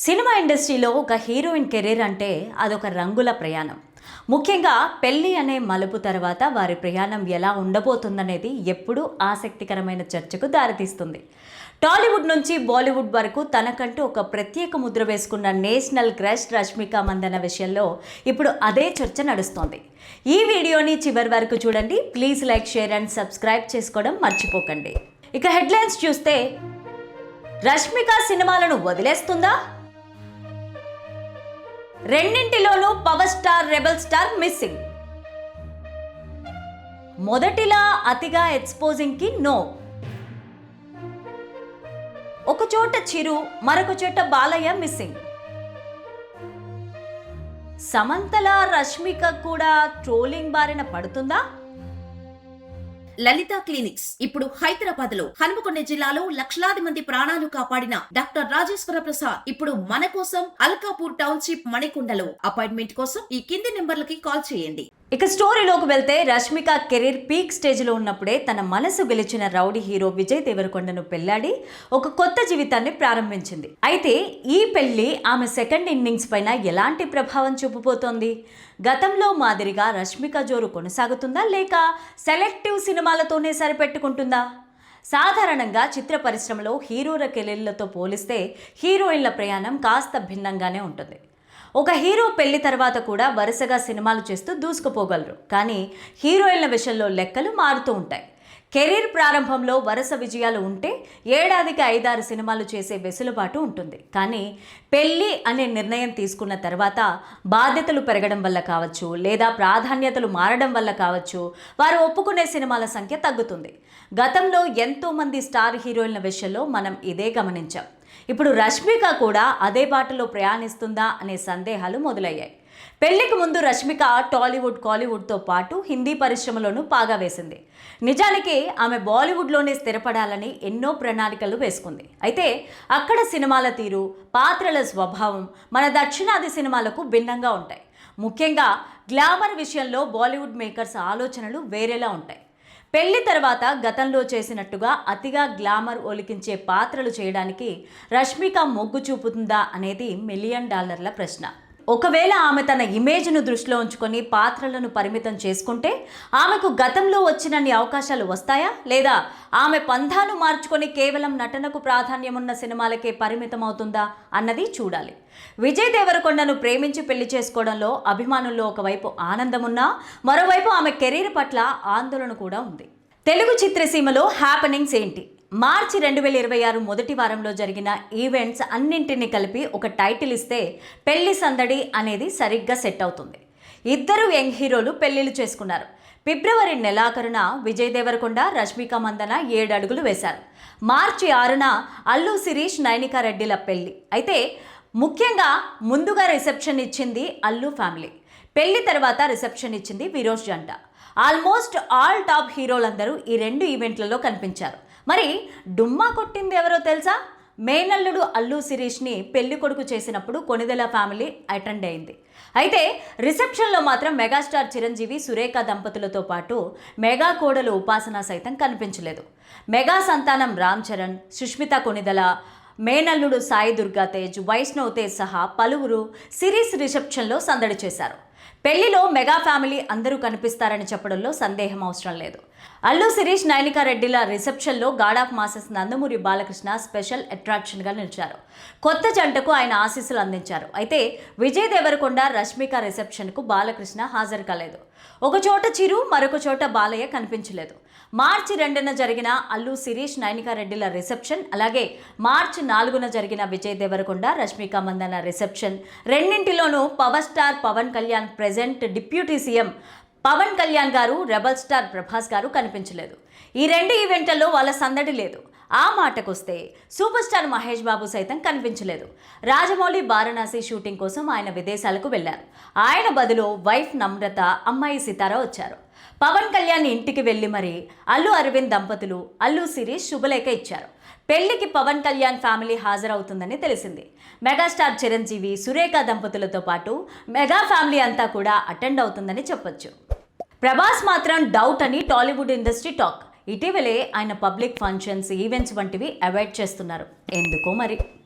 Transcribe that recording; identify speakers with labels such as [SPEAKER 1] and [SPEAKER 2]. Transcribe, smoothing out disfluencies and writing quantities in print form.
[SPEAKER 1] Cinema ఇండస్ట్రీలో ఒక heroine career అంటే అదొక రంగుల ప్రయాణం. ముఖ్యంగా పెళ్లి అనే మలుపు తర్వాత వారి ప్రయాణం ఎలా ఉండబోతుందనేది ఎప్పుడూ ఆసక్తికరమైన చర్చకు దారితీస్తుంది. టాలీవుడ్ నుంచి బాలీవుడ్ వరకు తనకంటూ ఒక ప్రత్యేక ముద్ర వేసుకున్న నేషనల్ క్రష్ రష్మిక మందన్న విషయంలో ఇప్పుడు అదే చర్చ నడుస్తోంది. ఈ వీడియోని చివరి వరకు చూడండి. Please like, share and subscribe చేసుకోవడం మర్చిపోకండి. ఇక హెడ్లైన్స్ చూస్తే, రష్మిక సినిమాలను వదిలేస్తుందా? రెండింటిలోనూ power star, rebel star missing. మొదటిలా అతిగా ఎక్స్పోజింగ్ కి నో. ఒక చోట చిరు, మరొక చోట బాలయ్య మిస్సింగ్. సమంతలా రష్మిక కూడా ట్రోలింగ్ బారిన పడుతుందా?
[SPEAKER 2] లలిత క్లినిక్స్ ఇప్పుడు హైదరాబాద్ లో, హనుమకొండ జిల్లాలో లక్షలాది మంది ప్రాణాలు కాపాడిన డాక్టర్ రాజేశ్వర ప్రసాద్ ఇప్పుడు మన కోసం అల్కాపూర్ టౌన్షిప్ మణికొండలో. అపాయింట్మెంట్ కోసం ఈ కింది నెంబర్లకి కాల్ చేయండి.
[SPEAKER 1] ఇక స్టోరీలోకి వెళ్తే, రష్మిక కెరీర్ పీక్ స్టేజ్లో ఉన్నప్పుడే తన మనసు గెలిచిన రౌడీ హీరో విజయ్ దేవరకొండను పెళ్లాడి ఒక కొత్త జీవితాన్ని ప్రారంభించింది. అయితే ఈ పెళ్లి ఆమె సెకండ్ ఇన్నింగ్స్ పైన ఎలాంటి ప్రభావం చూపబోతోంది? గతంలో మాదిరిగా రష్మిక జోరు కొనసాగుతుందా, లేక సెలెక్టివ్ సినిమాలతోనే సరిపెట్టుకుంటుందా? సాధారణంగా చిత్ర పరిశ్రమలో హీరోల కెరీర్లతో పోలిస్తే హీరోయిన్ల ప్రయాణం కాస్త భిన్నంగానే ఉంటుంది. ఒక హీరో పెళ్లి తర్వాత కూడా వరుసగా సినిమాలు చేస్తూ దూసుకుపోగలరు, కానీ హీరోయిన్ల విషయంలో లెక్కలు మారుతూ ఉంటాయి. కెరీర్ ప్రారంభంలో వరుస విజయాలు ఉంటే ఏడాదికి 5-6 సినిమాలు చేసే వెసులుబాటు ఉంటుంది. కానీ పెళ్లి అనే నిర్ణయం తీసుకున్న తర్వాత బాధ్యతలు పెరగడం వల్ల కావచ్చు, లేదా ప్రాధాన్యతలు మారడం వల్ల కావచ్చు, వారు ఒప్పుకునే సినిమాల సంఖ్య తగ్గుతుంది. గతంలో ఎంతోమంది స్టార్ హీరోయిన్ల విషయంలో మనం ఇదే గమనించాం. ఇప్పుడు రష్మిక కూడా అదే బాటలో ప్రయాణిస్తుందా అనే సందేహాలు మొదలయ్యాయి. పెళ్లికి ముందు రష్మిక టాలీవుడ్, కాలీవుడ్తో పాటు హిందీ పరిశ్రమలోనూ పాగా వేసింది. నిజానికి ఆమె బాలీవుడ్లోనే స్థిరపడాలని ఎన్నో ప్రణాళికలు వేసుకుంది. అయితే అక్కడ సినిమాల తీరు, పాత్రల స్వభావం మన దక్షిణాది సినిమాలకు భిన్నంగా ఉంటాయి. ముఖ్యంగా గ్లామర్ విషయంలో బాలీవుడ్ మేకర్స్ ఆలోచనలు వేరేలా ఉంటాయి. పెళ్లి తర్వాత గతంలో చేసినట్టుగా అతిగా గ్లామర్ ఒలికించే పాత్రలు చేయడానికి రష్మిక మొగ్గు చూపుతుందా అనేది $1 మిలియన్ ప్రశ్న. ఒకవేళ ఆమె తన ఇమేజ్ను దృష్టిలో ఉంచుకొని పాత్రలను పరిమితం చేసుకుంటే ఆమెకు గతంలో వచ్చినన్ని అవకాశాలు వస్తాయా, లేదా ఆమె పంథాను మార్చుకొని కేవలం నటనకు ప్రాధాన్యమున్న సినిమాలకే పరిమితం అవుతుందా అన్నది చూడాలి. విజయ్ దేవరకొండను ప్రేమించి పెళ్లి చేసుకోవడంలో అభిమానుల్లో ఒకవైపు ఆనందమున్నా, మరోవైపు ఆమె కెరీర్ పట్ల ఆందోళన కూడా ఉంది. తెలుగు చిత్రసీమలో హ్యాపెనింగ్స్ ఏంటి? మార్చి 2026 మొదటి వారంలో జరిగిన ఈవెంట్స్ అన్నింటినీ కలిపి ఒక టైటిల్ ఇస్తే పెళ్లి సందడి అనేది సరిగ్గా సెట్ అవుతుంది. ఇద్దరు యంగ్ హీరోలు పెళ్లిళ్ళు చేసుకున్నారు. ఫిబ్రవరి నెలాఖరున విజయ్ దేవరకొండ, రష్మిక మందన్న 7 అడుగులు వేశారు. మార్చి 6న అల్లు శిరీష్, నైనికా రెడ్డిల పెళ్లి. అయితే ముఖ్యంగా ముందుగా రిసెప్షన్ ఇచ్చింది అల్లు ఫ్యామిలీ. పెళ్లి తర్వాత రిసెప్షన్ ఇచ్చింది విరోష్ జంట. ఆల్మోస్ట్ ఆల్ టాప్ హీరోలందరూ ఈ 2 ఈవెంట్లలో కనిపించారు. మరి డుమ్మా కొట్టింది ఎవరో తెలుసా? మేనల్లుడు అల్లు శిరీష్ని పెళ్లి కొడుకు చేసినప్పుడు కొణిదెల ఫ్యామిలీ అటెండ్ అయింది. అయితే రిసెప్షన్లో మాత్రం మెగాస్టార్ చిరంజీవి, సురేఖ దంపతులతో పాటు మెగా కోడలు ఉపాసన సైతం కనిపించలేదు. మెగా సంతానం రామ్ చరణ్, సుష్మిత కొణిదెల, మేనల్లుడు సాయి దుర్గా తేజ్, వైష్ణవ్ తేజ్ సహా పలువురు సిరీస్ రిసెప్షన్లో సందడి చేశారు. పెళ్లిలో మెగా ఫ్యామిలీ అందరూ కనిపిస్తారని చెప్పడంలో సందేహం అవసరం లేదు. అల్లు శిరీష్, నైనికా రెడ్డిల రిసెప్షన్లో god of masses Nandamuri Balakrishna special అట్రాక్షన్గా నిలిచారు. కొత్త జంటకు ఆయన ఆశీస్సులు అందించారు. అయితే విజయ్ దేవరకొండ, రష్మిక రిసెప్షన్కు బాలకృష్ణ హాజరు కాలేదు. ఒక చోట చిరు, మరొక చోట బాలయ్య కనిపించలేదు. మార్చి 2న జరిగిన అల్లు శిరీష్, నైనికా రెడ్డిల రిసెప్షన్, అలాగే మార్చి 4న జరిగిన విజయ్ దేవరకొండ, రష్మిక మందన్న రిసెప్షన్ రెండింటిలోనూ power star Pawan Kalyan, present deputy CM Pawan Kalyan garu, rebel star Prabhas గారు కనిపించలేదు. ఈ 2 ఈవెంట్లలో వాళ్ళ సందడి లేదు. ఆ మాటకొస్తే సూపర్ స్టార్ మహేష్ బాబు సైతం కనిపించలేదు. రాజమౌళి వారణాసి షూటింగ్ కోసం ఆయన విదేశాలకు వెళ్లారు. ఆయన బదులు వైఫ్ నమ్రత, అమ్మాయి సితారా వచ్చారు. పవన్ కళ్యాణ్ ఇంటికి వెళ్లి మరి అల్లు అరవింద్ దంపతులు, అల్లు శిరీష్ శుభలేఖ ఇచ్చారు. పెళ్లికి పవన్ కళ్యాణ్ ఫ్యామిలీ హాజరవుతుందని తెలిసింది. మెగాస్టార్ చిరంజీవి, సురేఖ దంపతులతో పాటు మెగా ఫ్యామిలీ అంతా కూడా అటెండ్ అవుతుందని చెప్పొచ్చు. ప్రభాస్ మాత్రం డౌట్ అని టాలీవుడ్ ఇండస్ట్రీ టాక్. ఇటీవలే ఆయన పబ్లిక్ ఫంక్షన్స్, ఈవెంట్స్ వంటివి అవాయిడ్ చేస్తున్నారు. ఎందుకో మరి.